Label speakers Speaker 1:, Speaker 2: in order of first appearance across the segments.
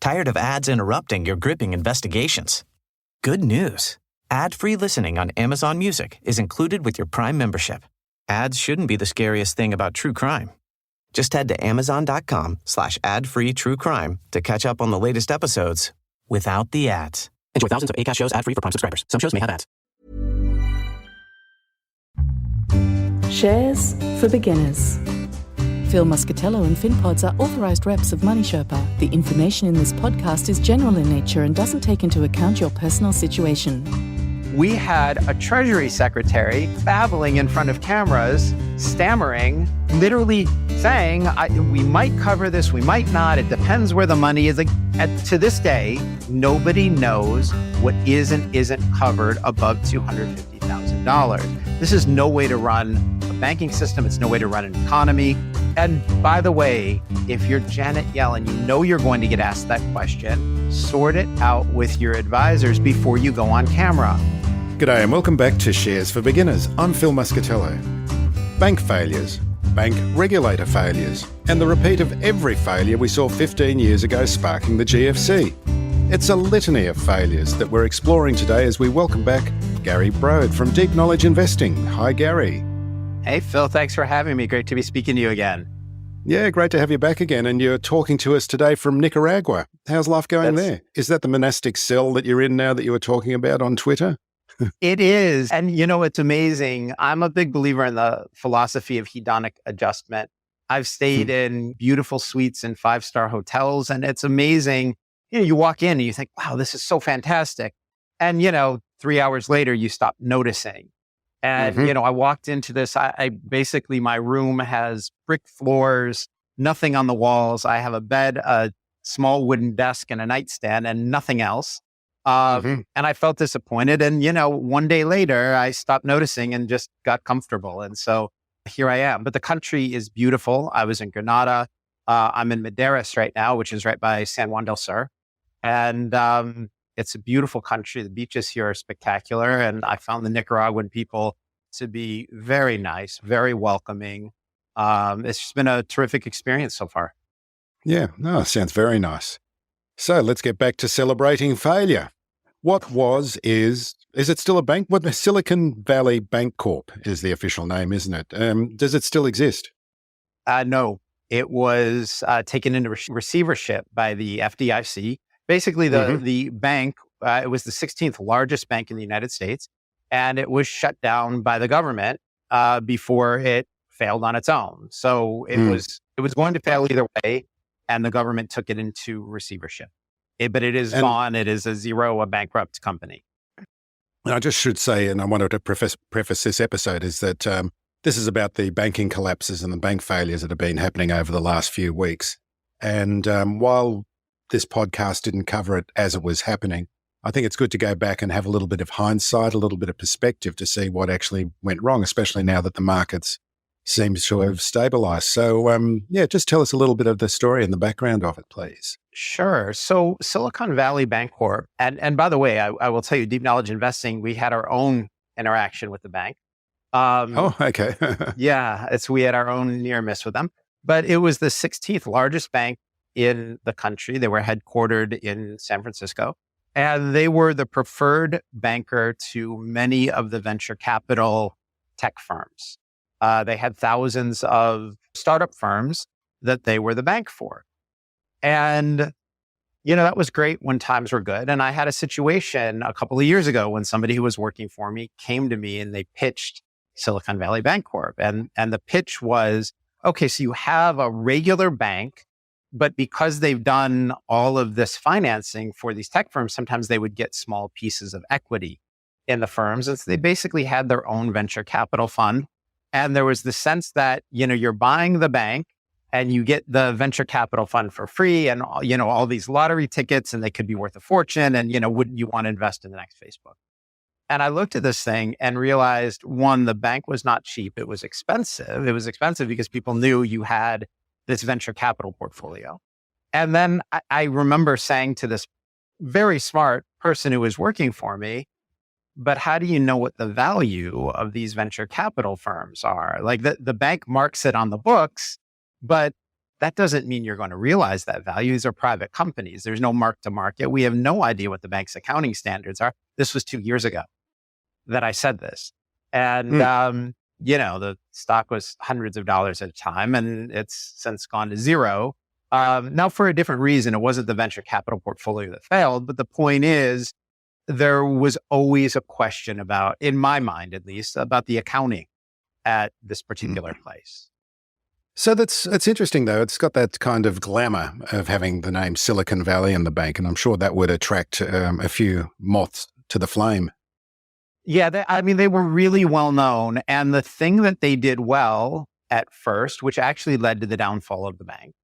Speaker 1: Tired of ads interrupting your gripping investigations? Good news. Ad-free listening on Amazon Music is included with your Prime membership. Ads shouldn't be the scariest thing about true crime. Just head to amazon.com/ad-free true crime to catch up on the latest episodes without the ads. Enjoy thousands of Acast shows ad-free for Prime subscribers. Some shows may have ads.
Speaker 2: Shares for beginners. Phil Muscatello and Finpods are authorised reps of Money Sherpa. The information in this podcast is general in nature and doesn't take into account your personal situation.
Speaker 3: We had a Treasury Secretary babbling in front of cameras, stammering, literally saying, we might cover this, we might not, it depends where the money is. To this day, nobody knows what is and isn't covered above $250,000. This is no way to run a banking system. It's no way to run an economy. And by the way, if you're Janet Yellen, you know you're going to get asked that question. Sort it out with your advisors before you go on camera.
Speaker 4: G'day and welcome back to Shares for Beginners. I'm Phil Muscatello. Bank failures, bank regulator failures, and the repeat of every failure we saw 15 years ago sparking the GFC. It's a litany of failures that we're exploring today as we welcome back Gary Brode from Deep Knowledge Investing. Hi, Gary.
Speaker 3: Hey, Phil. Thanks for having me. Great to be speaking to you again.
Speaker 4: Yeah, great to have you back again. And you're talking to us today from Nicaragua. How's life going there? Is that the monastic cell that you're in now that you were talking about on Twitter?
Speaker 3: It is. And you know, it's amazing. I'm a big believer in the philosophy of hedonic adjustment. I've stayed in beautiful suites in 5-star hotels, and it's amazing. You know, you walk in and you think, wow, this is so fantastic. And, 3 hours later, you stop noticing. And, I walked into this, I basically, my room has brick floors, nothing on the walls. I have a bed, a small wooden desk and a nightstand and nothing else. And I felt disappointed. And, one day later, I stopped noticing and just got comfortable. And so here I am. But the country is beautiful. I was in Granada. I'm in Madeiras right now, which is right by San Juan del Sur. And it's a beautiful country. The beaches here are spectacular. And I found the Nicaraguan people to be very nice, very welcoming. It's just been a terrific experience so far.
Speaker 4: Yeah, no, sounds very nice. So let's get back to celebrating failure. What is it still a bank? What, Silicon Valley Bankcorp is the official name, isn't it? Does it still exist?
Speaker 3: No, it was taken into receivership by the FDIC. Basically, the bank, it was the 16th largest bank in the United States, and it was shut down by the government before it failed on its own. So it was going to fail either way, and the government took it into receivership. But it is gone. It is a bankrupt company.
Speaker 4: And I just should say, and I wanted to preface this episode, is that this is about the banking collapses and the bank failures that have been happening over the last few weeks. And while this podcast didn't cover it as it was happening, I think it's good to go back and have a little bit of hindsight, a little bit of perspective to see what actually went wrong, especially now that the markets seem to have stabilized. So, just tell us a little bit of the story and the background of it, please.
Speaker 3: Sure. So Silicon Valley Bankcorp, and by the way, I will tell you, Deep Knowledge Investing, we had our own interaction with the bank.
Speaker 4: Okay.
Speaker 3: Yeah, we had our own near miss with them. But it was the 16th largest bank in the country. They were headquartered in San Francisco, and they were the preferred banker to many of the venture capital tech firms. They had thousands of startup firms that they were the bank for. And, that was great when times were good. And I had a situation a couple of years ago when somebody who was working for me came to me and they pitched Silicon Valley Bankcorp. And the pitch was, okay, so you have a regular bank, but because they've done all of this financing for these tech firms, sometimes they would get small pieces of equity in the firms. And so they basically had their own venture capital fund. And there was the sense that, you're buying the bank and you get the venture capital fund for free and, all these lottery tickets, and they could be worth a fortune. And, wouldn't you want to invest in the next Facebook? And I looked at this thing and realized, one, the bank was not cheap. It was expensive. It was expensive because people knew you had this venture capital portfolio. And then I remember saying to this very smart person who was working for me, but how do you know what the value of these venture capital firms are? Like the bank marks it on the books, but that doesn't mean you're going to realize that value. These are private companies. There's no mark to market. We have no idea what the bank's accounting standards are. This was 2 years ago that I said this. And, the stock was hundreds of dollars at a time, and it's since gone to zero. Now, for a different reason, it wasn't the venture capital portfolio that failed. But the point is, there was always a question about, in my mind at least, about the accounting at this particular place.
Speaker 4: So it's interesting, though. It's got that kind of glamour of having the name Silicon Valley in the bank, and I'm sure that would attract a few moths to the flame.
Speaker 3: Yeah, they were really well known. And the thing that they did well at first, which actually led to the downfall of the bank,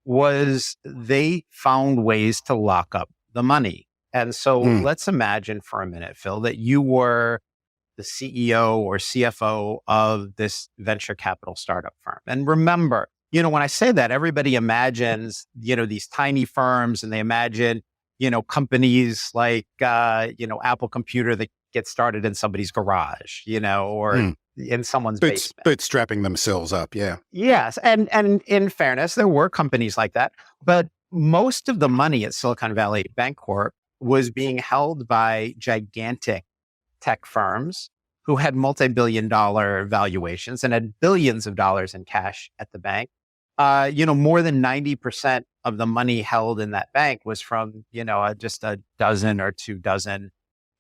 Speaker 3: was they found ways to lock up the money. And so let's imagine for a minute, Phil, that you were the CEO or CFO of this venture capital startup firm. And remember, when I say that, everybody imagines, these tiny firms, and they imagine, companies like, Apple Computer that get started in somebody's garage, or in someone's basement.
Speaker 4: Bootstrapping themselves up, yeah.
Speaker 3: Yes. And in fairness, there were companies like that. But most of the money at Silicon Valley Bankcorp was being held by gigantic tech firms who had multi-billion-dollar valuations and had billions of dollars in cash at the bank. More than 90% of the money held in that bank was from, just a dozen or 2 dozen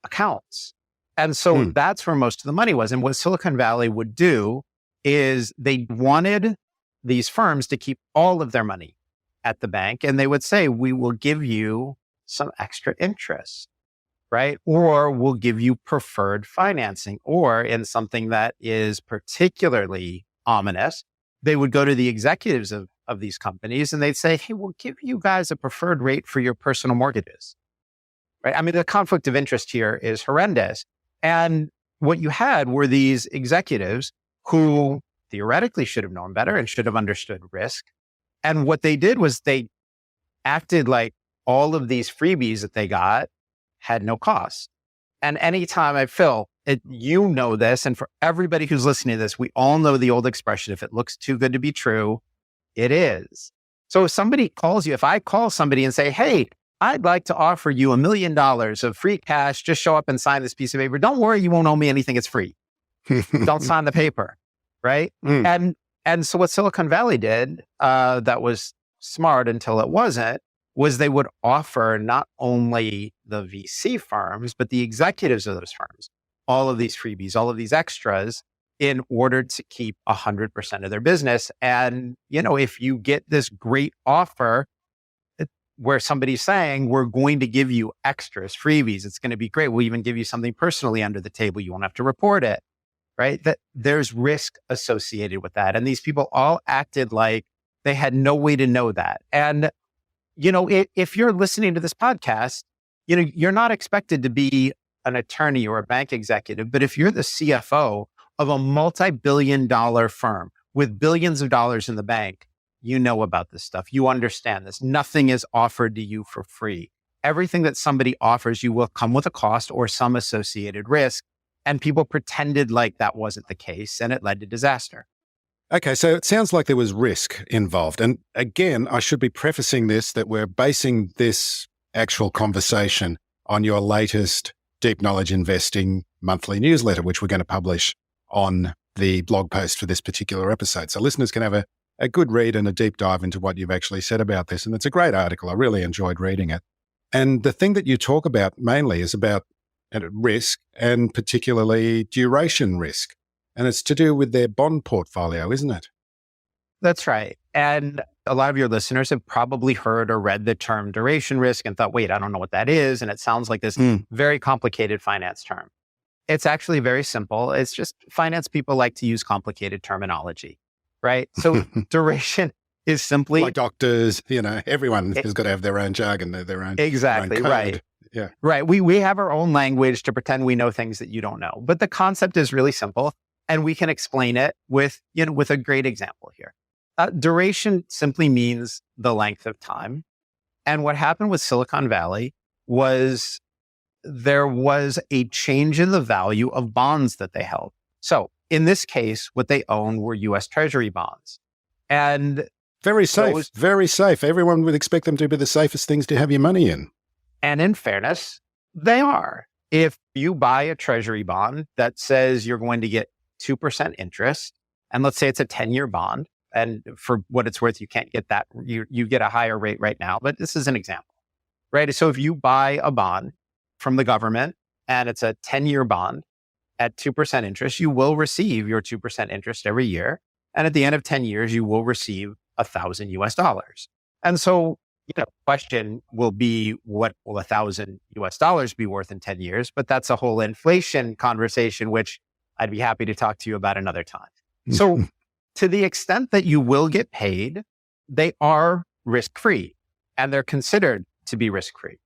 Speaker 3: accounts. And so that's where most of the money was. And what Silicon Valley would do is they wanted these firms to keep all of their money at the bank. And they would say, we will give you some extra interest, right? Or we'll give you preferred financing. Or in something that is particularly ominous, they would go to the executives of these companies and they'd say, hey, we'll give you guys a preferred rate for your personal mortgages, right? I mean, the conflict of interest here is horrendous. And what you had were these executives who theoretically should have known better and should have understood risk. And what they did was they acted like all of these freebies that they got had no cost. And anytime you know this, and for everybody who's listening to this, we all know the old expression, if it looks too good to be true, it is. So if I call somebody and say, hey, I'd like to offer you $1 million of free cash, just show up and sign this piece of paper. Don't worry, you won't owe me anything. It's free. Don't sign the paper, right? And so what Silicon Valley did that was smart until it wasn't, was they would offer not only the VC firms, but the executives of those firms, all of these freebies, all of these extras in order to keep 100% of their business. And, if you get this great offer where somebody's saying, we're going to give you extras, freebies, it's going to be great. We'll even give you something personally under the table. You won't have to report it, right? That there's risk associated with that. And these people all acted like they had no way to know that. And, if you're listening to this podcast, you're not expected to be an attorney or a bank executive, but if you're the CFO of a multi-billion-dollar firm with billions of dollars in the bank, you know about this stuff. You understand this. Nothing is offered to you for free. Everything that somebody offers you will come with a cost or some associated risk. And people pretended like that wasn't the case, and it led to disaster.
Speaker 4: Okay, so it sounds like there was risk involved. And again, I should be prefacing this that we're basing this actual conversation on your latest Deep Knowledge Investing monthly newsletter, which we're going to publish on the blog post for this particular episode. So listeners can have a good read and a deep dive into what you've actually said about this. And it's a great article. I really enjoyed reading it. And the thing that you talk about mainly is about risk, and particularly duration risk. And it's to do with their bond portfolio, isn't it?
Speaker 3: That's right. And a lot of your listeners have probably heard or read the term duration risk and thought, wait, I don't know what that is. And it sounds like this very complicated finance term. It's actually very simple. It's just finance people like to use complicated terminology, right? So duration is simply...
Speaker 4: Like doctors, everyone has got to have their own jargon, their own
Speaker 3: Exactly,
Speaker 4: their own code.
Speaker 3: Right.
Speaker 4: Yeah.
Speaker 3: Right. We have our own language to pretend we know things that you don't know. But the concept is really simple. And we can explain it with a great example here. Duration simply means the length of time. And what happened with Silicon Valley was there was a change in the value of bonds that they held. So in this case, what they owned were US Treasury bonds. And
Speaker 4: Very safe, very safe. Everyone would expect them to be the safest things to have your money in.
Speaker 3: And in fairness, they are. If you buy a treasury bond that says you're going to get 2% interest, and let's say it's a 10-year bond, and for what it's worth, you can't get that. You get a higher rate right now, but this is an example, right? So if you buy a bond from the government and it's a 10-year bond at 2% interest, you will receive your 2% interest every year. And at the end of 10 years, you will receive $1,000. And so, question will be, what will $1,000 be worth in 10 years? But that's a whole inflation conversation, which I'd be happy to talk to you about another time. So to the extent that you will get paid, they are risk-free and they're considered to be risk-free.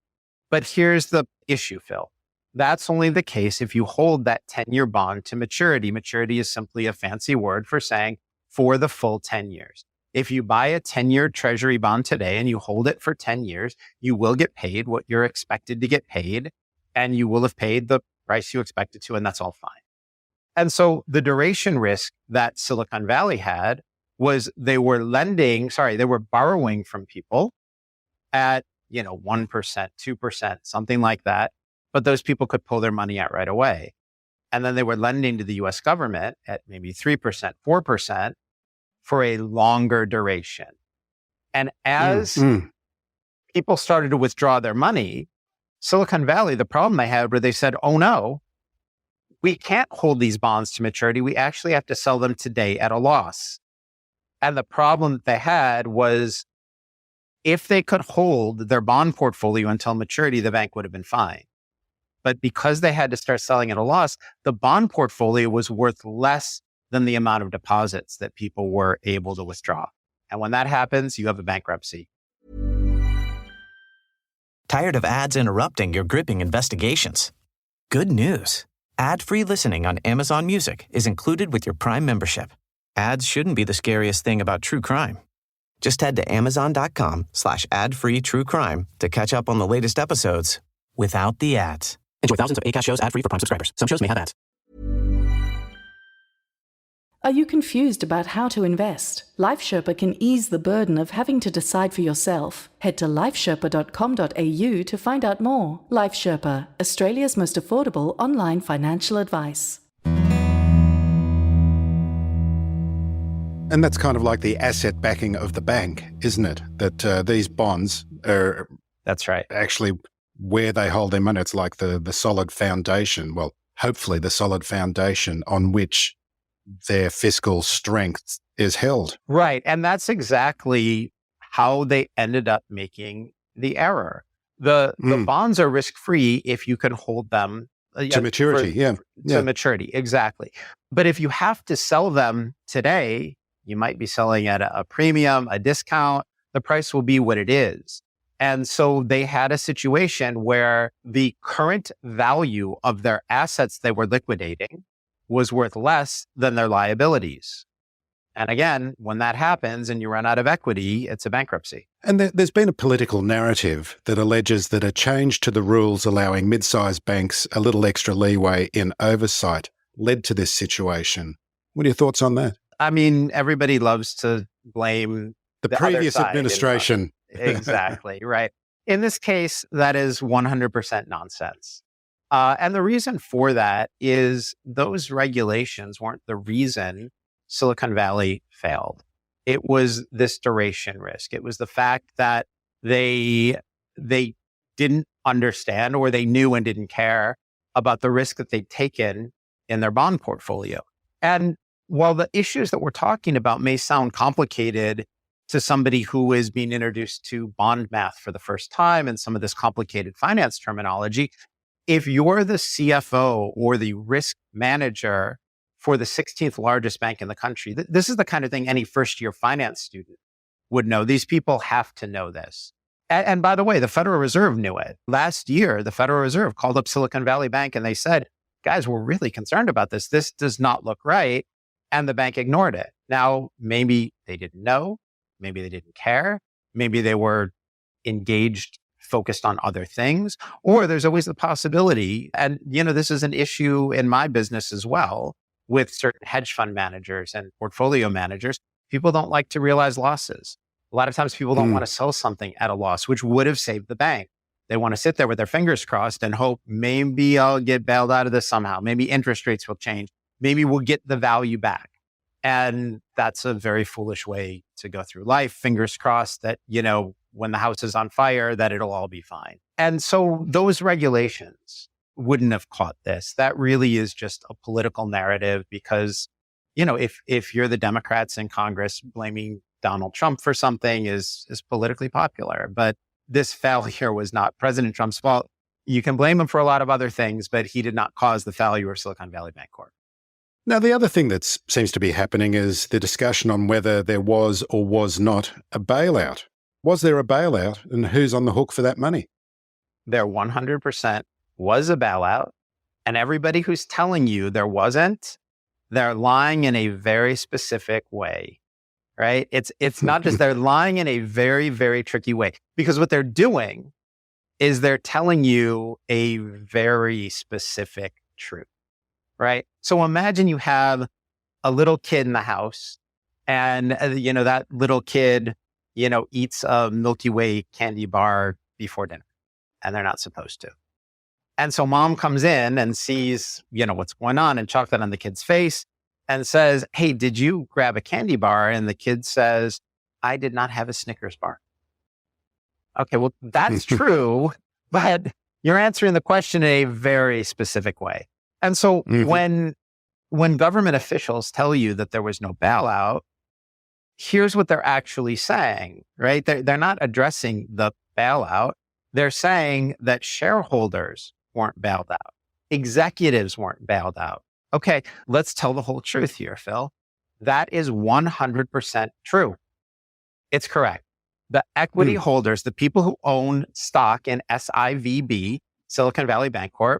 Speaker 3: But here's the issue, Phil. That's only the case if you hold that 10-year bond to maturity. Maturity is simply a fancy word for saying for the full 10 years. If you buy a 10-year treasury bond today and you hold it for 10 years, you will get paid what you're expected to get paid, and you will have paid the price you expected to, and that's all fine. And so the duration risk that Silicon Valley had was they were borrowing from people at, 1%, 2%, something like that. But those people could pull their money out right away. And then they were lending to the US government at maybe 3%, 4% for a longer duration. And as people started to withdraw their money, Silicon Valley, the problem they had where they said, oh no, we can't hold these bonds to maturity. We actually have to sell them today at a loss. And the problem that they had was if they could hold their bond portfolio until maturity, the bank would have been fine. But because they had to start selling at a loss, the bond portfolio was worth less than the amount of deposits that people were able to withdraw. And when that happens, you have a bankruptcy.
Speaker 1: Tired of ads interrupting your gripping investigations? Good news. Ad-free listening on Amazon Music is included with your Prime membership. Ads shouldn't be the scariest thing about true crime. Just head to amazon.com/ad-free true crime to catch up on the latest episodes without the ads. Enjoy thousands of Acast shows ad-free for Prime subscribers. Some shows may have ads.
Speaker 2: Are you confused about how to invest? Life Sherpa can ease the burden of having to decide for yourself. Head to lifesherpa.com.au to find out more. Life Sherpa, Australia's most affordable online financial advice.
Speaker 4: And that's kind of like the asset backing of the bank, isn't it? That these bonds are
Speaker 3: That's right.
Speaker 4: actually where they hold their money. It's like the solid foundation, well, hopefully the solid foundation on which their fiscal strength is held.
Speaker 3: Right. And that's exactly how they ended up making the error. The bonds are risk-free if you can hold them
Speaker 4: to maturity.
Speaker 3: To maturity. Exactly. But if you have to sell them today, you might be selling at a premium, a discount. The price will be what it is. And so they had a situation where the current value of their assets they were liquidating was worth less than their liabilities. And again, when that happens and you run out of equity, it's a bankruptcy.
Speaker 4: And there's been a political narrative that alleges that a change to the rules allowing mid-sized banks a little extra leeway in oversight led to this situation. What are your thoughts on that?
Speaker 3: I mean, everybody loves to blame
Speaker 4: the previous administration.
Speaker 3: Exactly, right. In this case, that is 100% nonsense. And the reason for that is those regulations weren't the reason Silicon Valley failed. It was this duration risk. It was the fact that they didn't understand, or they knew and didn't care about the risk that they'd taken in their bond portfolio. And while the issues that we're talking about may sound complicated to somebody who is being introduced to bond math for the first time and some of this complicated finance terminology, if you're the CFO or the risk manager for the 16th largest bank in the country, this is the kind of thing any first-year finance student would know. These people have to know this. And by the way, the Federal Reserve knew it. Last year, the Federal Reserve called up Silicon Valley Bank and they said, guys, we're really concerned about this. This does not look right. And the bank ignored it. Now, maybe they didn't know. Maybe they didn't care. Maybe they were engaged, focused on other things, or there's always the possibility. And, this is an issue in my business as well with certain hedge fund managers and portfolio managers. People don't like to realize losses. A lot of times people don't want to sell something at a loss, which would have saved the bank. They want to sit there with their fingers crossed and hope maybe I'll get bailed out of this somehow. Maybe interest rates will change. Maybe we'll get the value back. And that's a very foolish way to go through life. Fingers crossed that, when the house is on fire, that it'll all be fine. And so those regulations wouldn't have caught this. That really is just a political narrative because, if you're the Democrats in Congress, blaming Donald Trump for something is politically popular. But this failure was not President Trump's fault. You can blame him for a lot of other things, but he did not cause the failure of Silicon Valley Bankcorp.
Speaker 4: Now, the other thing that seems to be happening is the discussion on whether there was or was not a bailout. Was there a bailout, and who's on the hook for that money?
Speaker 3: There 100% was a bailout, and everybody who's telling you there wasn't, they're lying in a very specific way, right? It's not just they're lying in a very, very tricky way, because what they're doing is they're telling you a very specific truth, right? So imagine you have a little kid in the house and, that little kid, eats a Milky Way candy bar before dinner and they're not supposed to. And so mom comes in and sees, what's going on and chocolate on the kid's face and says, "Hey, did you grab a candy bar?" And the kid says, "I did not have a Snickers bar." Okay, well, that's true, but you're answering the question in a very specific way. And so when government officials tell you that there was no bailout, here's what they're actually saying, right? They're not addressing the bailout. They're saying that shareholders weren't bailed out. Executives weren't bailed out. Okay, let's tell the whole truth here, Phil. That is 100% true. It's correct. The equity holders, the people who own stock in SIVB, Silicon Valley Bankcorp,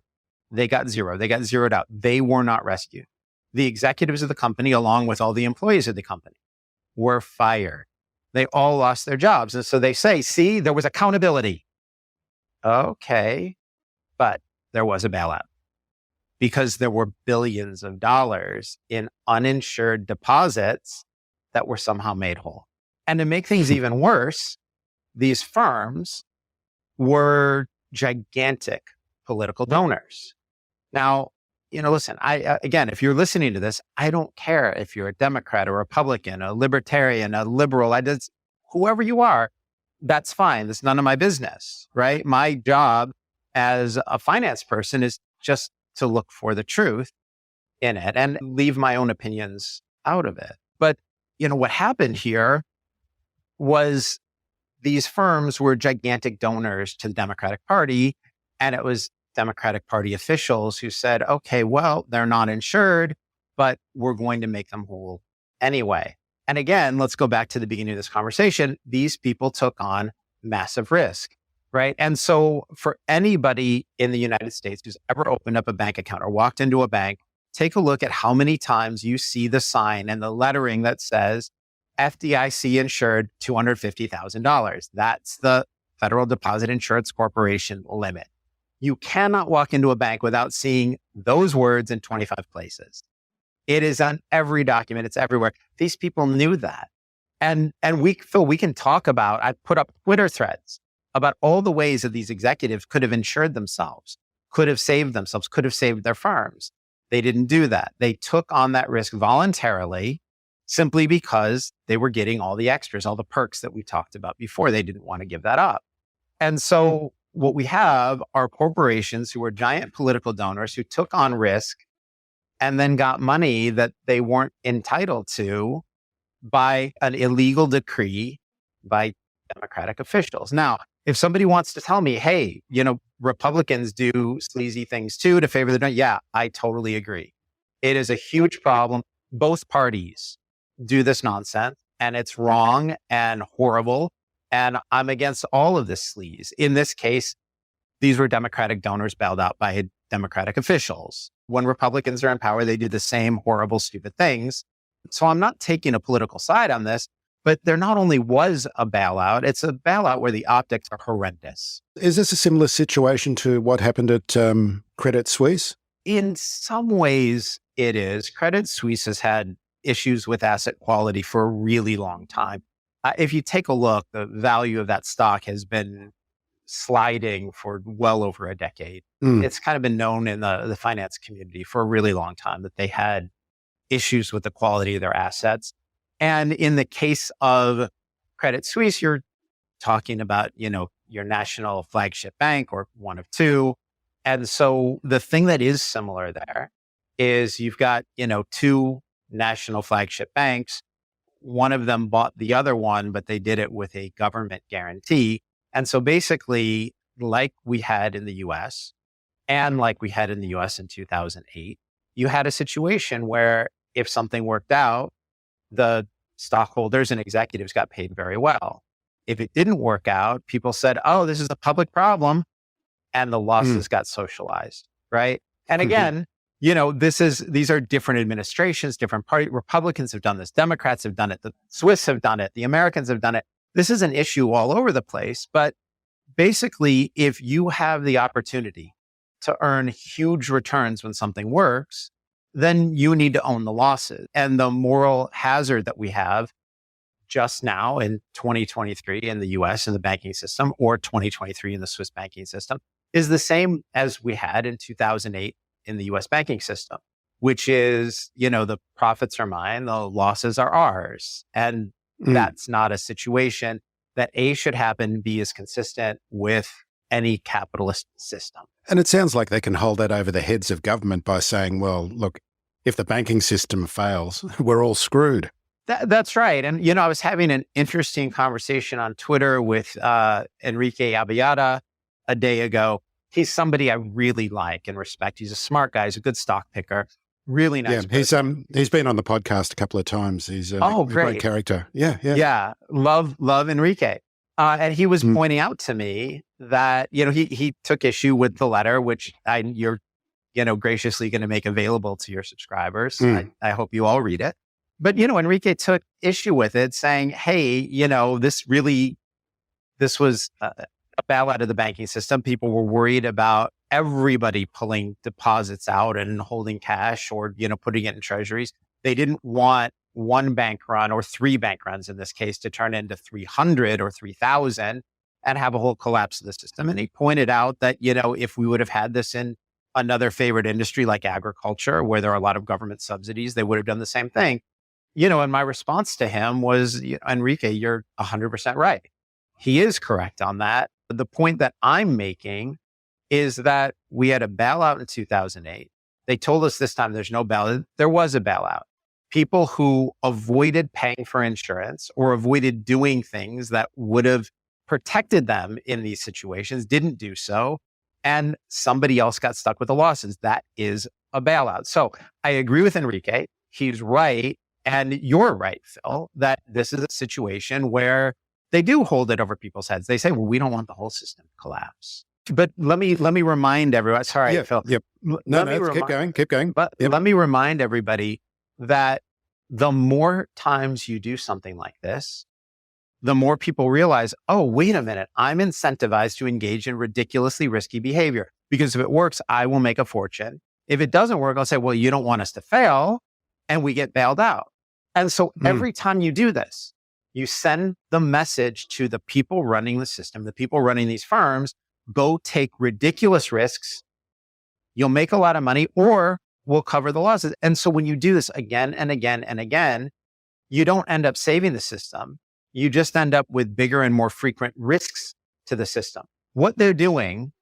Speaker 3: they got zero. They got zeroed out. They were not rescued. The executives of the company, along with all the employees of the company, were fired. They all lost their jobs. And so they say, see, there was accountability. Okay, but there was a bailout because there were billions of dollars in uninsured deposits that were somehow made whole. And to make things even worse, these firms were gigantic political donors. Now, listen, again, if you're listening to this, I don't care if you're a Democrat, a Republican, a Libertarian, a liberal, whoever you are, that's fine. That's none of my business, right? My job as a finance person is just to look for the truth in it and leave my own opinions out of it. But, what happened here was these firms were gigantic donors to the Democratic Party, and it was Democratic Party officials who said, okay, well, they're not insured, but we're going to make them whole anyway. And again, let's go back to the beginning of this conversation. These people took on massive risk, right? And so for anybody in the United States who's ever opened up a bank account or walked into a bank, take a look at how many times you see the sign and the lettering that says FDIC insured $250,000. That's the Federal Deposit Insurance Corporation limit. You cannot walk into a bank without seeing those words in 25 places. It is on every document. It's everywhere. These people knew that. And Phil, we can talk about, I put up Twitter threads about all the ways that these executives could have insured themselves, could have saved themselves, could have saved their firms. They didn't do that. They took on that risk voluntarily simply because they were getting all the extras, all the perks that we talked about before. They didn't want to give that up. And so what we have are corporations who were giant political donors who took on risk and then got money that they weren't entitled to by an illegal decree by Democratic officials. Now, if somebody wants to tell me, hey, Republicans do sleazy things too to favor the, yeah, I totally agree. It is a huge problem. Both parties do this nonsense and it's wrong and horrible. And I'm against all of this sleaze. In this case, these were Democratic donors bailed out by Democratic officials. When Republicans are in power, they do the same horrible, stupid things. So I'm not taking a political side on this, but there not only was a bailout, it's a bailout where the optics are horrendous.
Speaker 4: Is this a similar situation to what happened at Credit Suisse?
Speaker 3: In some ways, it is. Credit Suisse has had issues with asset quality for a really long time. if you take a look, the value of that stock has been sliding for well over a decade. It's kind of been known in the finance community for a really long time that they had issues with the quality of their assets. And in the case of Credit Suisse, you're talking about, your national flagship bank or one of two. And so the thing that is similar there is you've got, two national flagship banks. One of them bought the other one, but they did it with a government guarantee. And so basically, like we had in the US and like we had in the US in 2008, you had a situation where if something worked out, the stockholders and executives got paid very well. If it didn't work out, people said, oh, this is a public problem. And the losses got socialized, right? And again, these are different administrations, different party. Republicans have done this. Democrats have done it. The Swiss have done it. The Americans have done it. This is an issue all over the place. But basically, if you have the opportunity to earn huge returns when something works, then you need to own the losses. And the moral hazard that we have just now in 2023 in the US in the banking system, or 2023 in the Swiss banking system, is the same as we had in 2008 in the US banking system, which is, the profits are mine, the losses are ours. And that's not a situation that should happen, B is consistent with any capitalist system.
Speaker 4: And it sounds like they can hold that over the heads of government by saying, well, look, if the banking system fails, we're all screwed.
Speaker 3: That's right. And, I was having an interesting conversation on Twitter with Enrique Abiada a day ago. He's somebody I really like and respect. He's a smart guy. He's a good stock picker. Really nice.
Speaker 4: Yeah, he's been on the podcast a couple of times. He's a great character. Yeah.
Speaker 3: Love Enrique. And he was pointing out to me that, he took issue with the letter, which you're graciously going to make available to your subscribers. I hope you all read it. But, Enrique took issue with it, saying, hey, this was a bailout of the banking system. People were worried about everybody pulling deposits out and holding cash or, putting it in treasuries. They didn't want one bank run or three bank runs in this case to turn into 300 or 3,000 and have a whole collapse of the system. And he pointed out that, if we would have had this in another favorite industry like agriculture, where there are a lot of government subsidies, they would have done the same thing. And my response to him was, Enrique, you're 100% right. He is correct on that. The point that I'm making is that we had a bailout in 2008. They told us this time there's no bailout. There was a bailout. People who avoided paying for insurance or avoided doing things that would have protected them in these situations didn't do so. And somebody else got stuck with the losses. That is a bailout. So I agree with Enrique. He's right. And you're right, Phil, that this is a situation where they do hold it over people's heads. They say, well, we don't want the whole system to collapse. But let me remind everyone, sorry, Phil.
Speaker 4: Yep. Keep going.
Speaker 3: But let me remind everybody that the more times you do something like this, the more people realize, oh, wait a minute, I'm incentivized to engage in ridiculously risky behavior because if it works, I will make a fortune. If it doesn't work, I'll say, well, you don't want us to fail, and we get bailed out. And so every time you do this, you send the message to the people running the system, the people running these firms, go take ridiculous risks. You'll make a lot of money or we'll cover the losses. And so when you do this again and again and again, you don't end up saving the system. You just end up with bigger and more frequent risks to the system. What they're doing,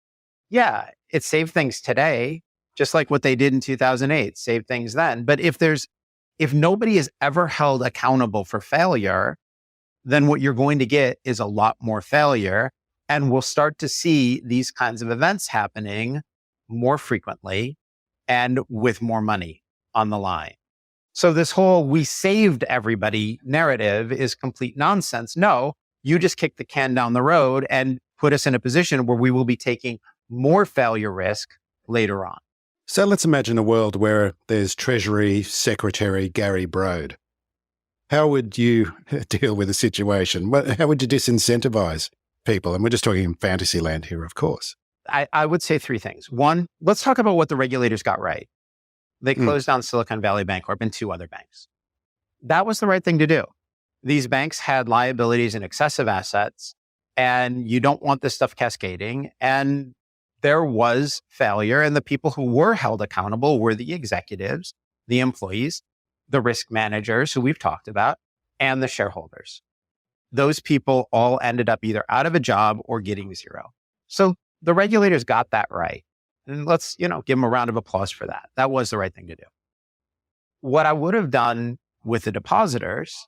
Speaker 3: it saved things today, just like what they did in 2008, saved things then. But if nobody is ever held accountable for failure, then what you're going to get is a lot more failure. And we'll start to see these kinds of events happening more frequently and with more money on the line. So this whole we saved everybody narrative is complete nonsense. No, you just kick the can down the road and put us in a position where we will be taking more failure risk later on.
Speaker 4: So let's imagine a world where there's Treasury Secretary Gary Brode. How would you deal with the situation? How would you disincentivize people? And we're just talking in fantasy land here, of course.
Speaker 3: I would say three things. One, let's talk about what the regulators got right. They closed down Silicon Valley Bankcorp and two other banks. That was the right thing to do. these banks had liabilities and excessive assets, and you don't want this stuff cascading. And there was failure, and the people who were held accountable were the executives, the employees, the risk managers who we've talked about, and the shareholders. Those people all ended up either out of a job or getting zero. So the regulators got that right. And let's, give them a round of applause for that. That was the right thing to do. What I would have done with the depositors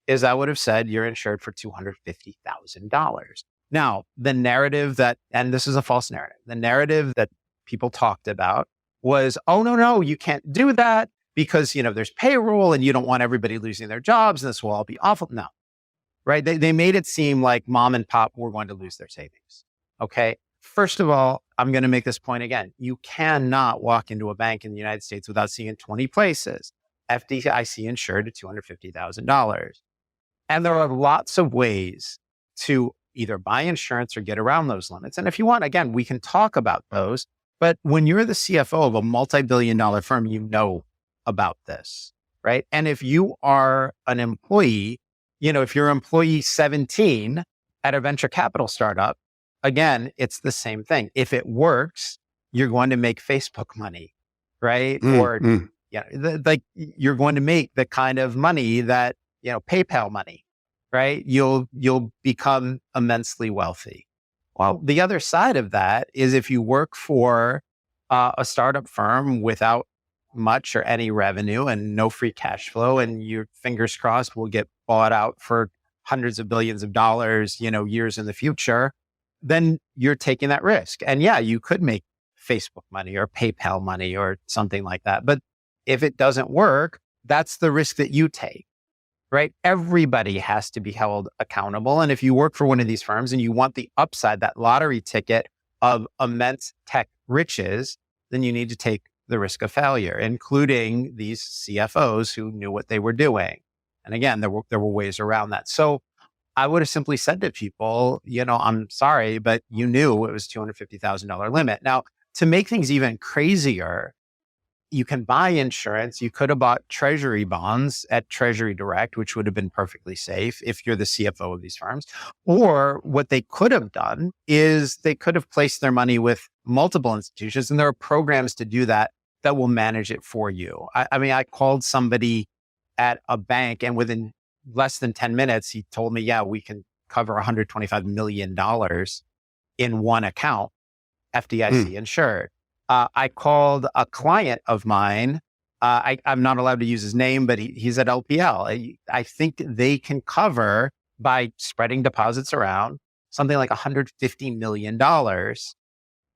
Speaker 3: is I would have said, you're insured for $250,000. Now, the narrative and this is a false narrative, the narrative that people talked about was, oh, no, you can't do that because, there's payroll and you don't want everybody losing their jobs and this will all be awful. No, right? They made it seem like mom and pop were going to lose their savings. Okay. First of all, I'm going to make this point again. You cannot walk into a bank in the United States without seeing 20 places FDIC insured at $250,000. And there are lots of ways to either buy insurance or get around those limits. And if you want, again, we can talk about those. But when you're the CFO of a multi-billion-dollar firm, you know about this, right? And if you are an employee, if you're employee 17 at a venture capital startup, again, it's the same thing. If it works, you're going to make Facebook money, right? You're going to make the kind of money that, PayPal money, right? You'll become immensely wealthy. Well, the other side of that is if you work for a startup firm without much or any revenue and no free cash flow, and your fingers crossed will get bought out for hundreds of billions of dollars, years in the future, then you're taking that risk. And yeah, you could make Facebook money or PayPal money or something like that. But if it doesn't work, that's the risk that you take, right? Everybody has to be held accountable. And if you work for one of these firms and you want the upside, that lottery ticket of immense tech riches, then you need to take the risk of failure, including these CFOs who knew what they were doing. And again, there were ways around that. So I would have simply said to people, I'm sorry, but you knew it was $250,000 limit. Now, to make things even crazier, you can buy insurance. You could have bought treasury bonds at Treasury Direct, which would have been perfectly safe if you're the CFO of these firms. Or what they could have done is they could have placed their money with multiple institutions, and there are programs to do that will manage it for you. I called somebody at a bank, and within less than 10 minutes, he told me, yeah, we can cover $125 million in one account, FDIC insured. I called a client of mine. I'm not allowed to use his name, but he's at LPL. I think they can cover, by spreading deposits around, something like $150 million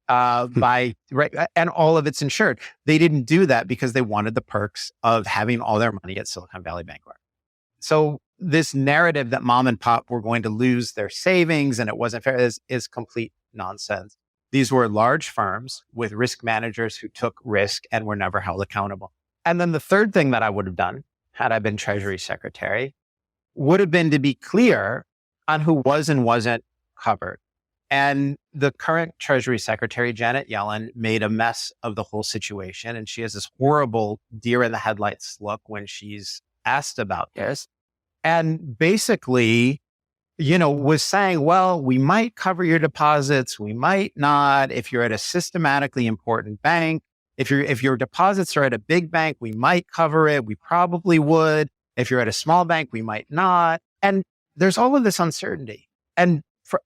Speaker 3: and all of it's insured. They didn't do that because they wanted the perks of having all their money at Silicon Valley Bankcorp. So this narrative that mom and pop were going to lose their savings and it wasn't fair is complete nonsense. These were large firms with risk managers who took risk and were never held accountable. And then the third thing that I would have done, had I been Treasury Secretary, would have been to be clear on who was and wasn't covered. And the current Treasury Secretary, Janet Yellen, made a mess of the whole situation. And she has this horrible deer in the headlights look when she's asked about this. And basically, was saying, well, we might cover your deposits. We might not. If you're at a systematically important bank, if your deposits are at a big bank, we might cover it. We probably would. If you're at a small bank, we might not. And there's all of this uncertainty. And for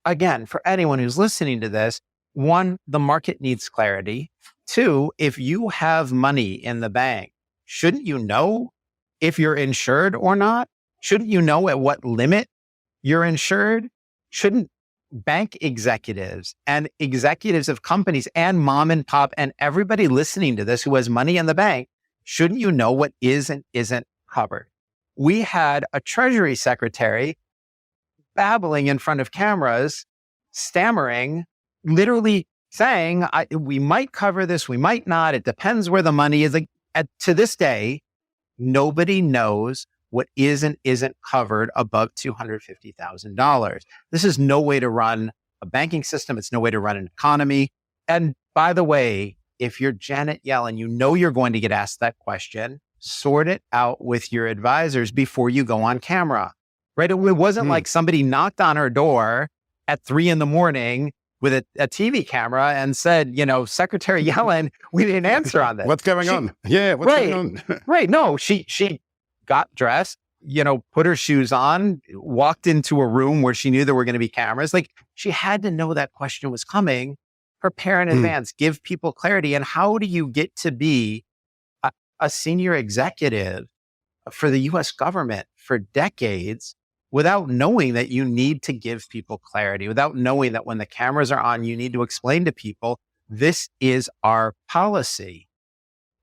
Speaker 3: anyone who's listening to this, one, the market needs clarity. Two, if you have money in the bank, shouldn't you know if you're insured or not? Shouldn't you know at what limit you're insured? Shouldn't bank executives and executives of companies and mom and pop and everybody listening to this who has money in the bank, shouldn't you know what is and isn't covered? We had a Treasury Secretary babbling in front of cameras, stammering, literally saying, we might cover this, we might not. It depends where the money is. To this day, nobody knows what is and isn't covered above $250,000. This is no way to run a banking system. It's no way to run an economy. And by the way, if you're Janet Yellen, you're going to get asked that question. Sort it out with your advisors before you go on camera. right? It wasn't like somebody knocked on her door at 3 a.m. with a TV camera and said, Secretary Yellen, we didn't answer on this.
Speaker 4: What's going on? Yeah, what's going on?
Speaker 3: Right. No, she got dressed, put her shoes on, walked into a room where she knew there were going to be cameras. Like, she had to know that question was coming, prepare in advance, give people clarity. And how do you get to be a senior executive for the US government for decades without knowing that you need to give people clarity, without knowing that when the cameras are on, you need to explain to people, this is our policy.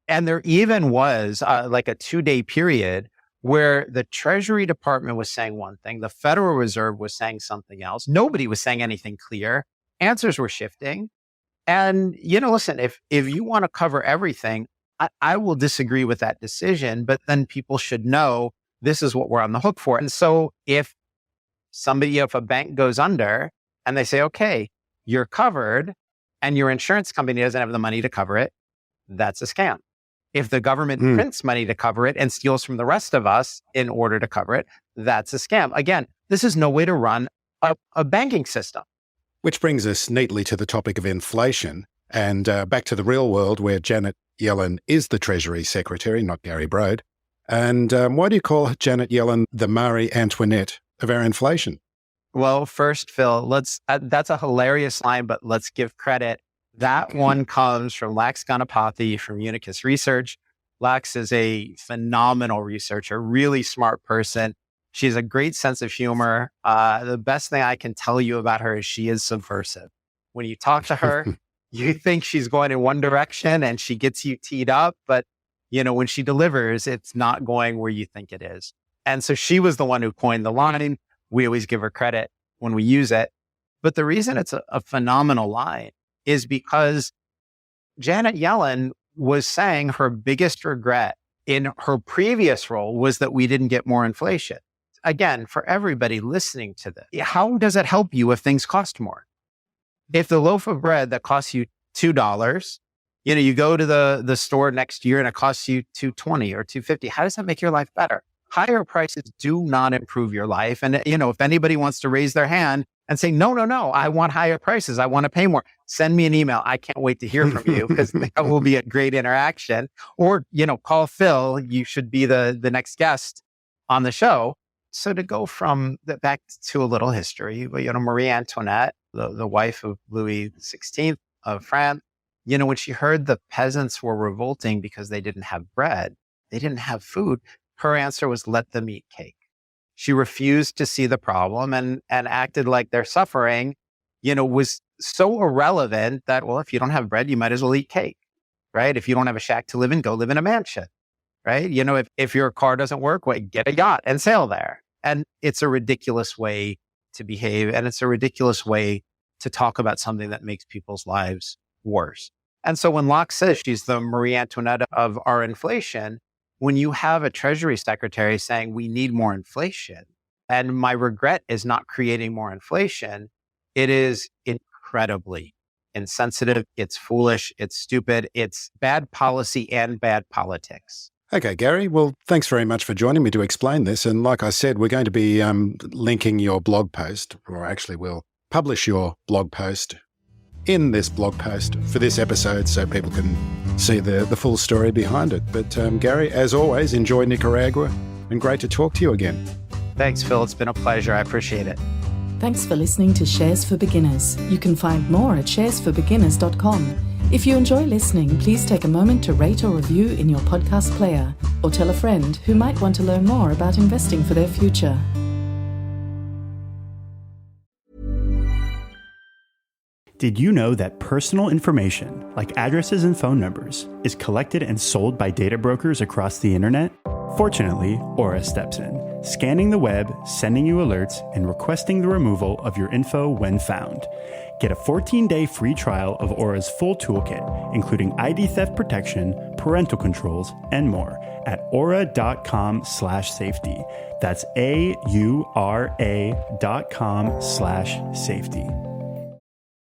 Speaker 3: And there even was like a 2-day period where the Treasury Department was saying one thing, the Federal Reserve was saying something else. Nobody was saying anything clear. Answers were shifting. And, listen, if you want to cover everything, I will disagree with that decision, but then people should know this is what we're on the hook for. And so if a bank goes under and they say, okay, you're covered and your insurance company doesn't have the money to cover it, that's a scam. If the government prints money to cover it and steals from the rest of us in order to cover it, that's a scam. Again, this is no way to run a banking system.
Speaker 4: Which brings us neatly to the topic of inflation and back to the real world where Janet Yellen is the Treasury Secretary, not Gary Brode. And why do you call Janet Yellen the Marie Antoinette of our inflation?
Speaker 3: Well, first, Phil, that's a hilarious line, but let's give credit. That one comes from Lax Ganapathy from Unicus Research. Lax is a phenomenal researcher, really smart person. She has a great sense of humor. The best thing I can tell you about her is she is subversive. When you talk to her, you think she's going in one direction and she gets you teed up, but when she delivers, it's not going where you think it is. And so she was the one who coined the line. We always give her credit when we use it. But the reason it's a phenomenal line is because Janet Yellen was saying her biggest regret in her previous role was that we didn't get more inflation. Again, for everybody listening to this, how does it help you if things cost more? If the loaf of bread that costs you $2, you go to the store next year and it costs you $2.20 or $2.50, how does that make your life better? Higher prices do not improve your life. And, if anybody wants to raise their hand and say, no, I want higher prices, I want to pay more, send me an email. I can't wait to hear from you because that will be a great interaction. Or, call Phil. You should be the next guest on the show. So to go from back to a little history, Marie Antoinette, the wife of Louis XVI of France, when she heard the peasants were revolting because they didn't have bread, they didn't have food, her answer was, let them eat cake. She refused to see the problem and acted like their suffering, was so irrelevant that, well, if you don't have bread, you might as well eat cake, right? If you don't have a shack to live in, go live in a mansion, right? If your car doesn't work, well, get a yacht and sail there. And it's a ridiculous way to behave. And it's a ridiculous way to talk about something that makes people's lives worse. And so when Locke says she's the Marie Antoinette of our inflation, when you have a Treasury Secretary saying we need more inflation, and my regret is not creating more inflation, it is incredibly insensitive. It's foolish. It's stupid. It's bad policy and bad politics.
Speaker 4: Okay, Gary. Well, thanks very much for joining me to explain this. And like I said, we're going to be linking your blog post, or actually we'll publish your blog post in this blog post for this episode so people can see the full story behind it. But Gary, as always, enjoy Nicaragua and great to talk to you again.
Speaker 3: Thanks, Phil. It's been a pleasure. I appreciate it.
Speaker 2: Thanks for listening to Shares for Beginners. You can find more at sharesforbeginners.com. If you enjoy listening, please take a moment to rate or review in your podcast player, or tell a friend who might want to learn more about investing for their future.
Speaker 5: Did you know that personal information, like addresses and phone numbers, is collected and sold by data brokers across the internet? Fortunately, Aura steps in, scanning the web, sending you alerts, and requesting the removal of your info when found. Get a 14-day free trial of Aura's full toolkit, including ID theft protection, parental controls, and more at aura.com/safety. That's AURA.com/safety.